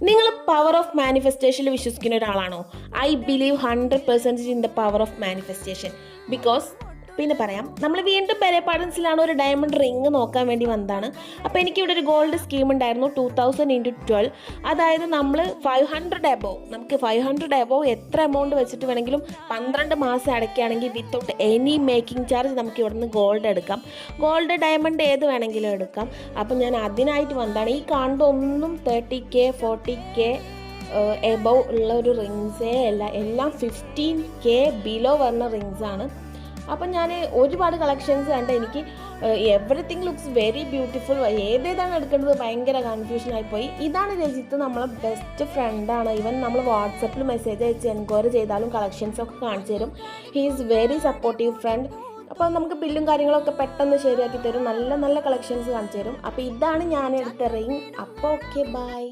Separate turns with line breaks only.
നിങ്ങൾ power of മാനിഫെസ്റ്റേഷനിൽ വിശ്വസിക്കുന്ന ഒരാളാണോ? I believe 100% in the power of manifestation. Because പിന്നെ പറയാം, നമ്മൾ വീണ്ടും പെരേപാടൻസിലാണ് ഒരു ഡയമണ്ട് റിങ് നോക്കാൻ വേണ്ടി വന്നതാണ്. അപ്പോൾ എനിക്കിവിടെ ഒരു ഗോൾഡ് സ്കീം ഉണ്ടായിരുന്നു 2000 × 12. അതായത് നമ്മൾ 500 എബോവ്, നമുക്ക് 500 എബോവ് എത്ര എമൗണ്ട് വെച്ചിട്ട് വേണമെങ്കിലും 12 മാസം അടയ്ക്കുകയാണെങ്കിൽ വിത്തൗട്ട് എനി മേക്കിംഗ് ചാർജ് നമുക്ക് ഇവിടെ നിന്ന് ഗോൾഡ് എടുക്കാം. ഗോൾഡ് ഡയമണ്ട് ഏത് വേണമെങ്കിലും എടുക്കാം. അപ്പം ഞാൻ അതിനായിട്ട് വന്നതാണ്. ഈ കാണുന്നതൊന്നും 30K 40K എബോവ് ഉള്ള ഒരു റിങ്സേ അല്ല, എല്ലാം 15K ബിലോ വരുന്ന റിങ്സാണ്. അപ്പം ഞാൻ ഒരുപാട് കളക്ഷൻസ് കണ്ട് എനിക്ക് എവറിത്തിങ് ലുക്സ് വെരി ബ്യൂട്ടിഫുൾ. ഏതേതാണ് എടുക്കേണ്ടത് ഭയങ്കര കൺഫ്യൂഷനായിപ്പോയി. ഇതാണ് രജിത്ത്, നമ്മളെ ബെസ്റ്റ് ഫ്രണ്ടാണ്. ഈവൻ നമ്മൾ വാട്സപ്പിൽ മെസ്സേജ് അയച്ച് എൻക്വയറി ചെയ്താലും കളക്ഷൻസൊക്കെ കാണിച്ചു തരും. He is very supportive friend. അപ്പോൾ നമുക്ക് ബില്ലും കാര്യങ്ങളൊക്കെ പെട്ടെന്ന് ശരിയാക്കി തരും. നല്ല നല്ല കളക്ഷൻസ് കാണിച്ചു തരും. അപ്പോൾ ഇതാണ് ഞാൻ എടുത്ത റിങ്. അപ്പോൾ ഓക്കെ, ബൈ.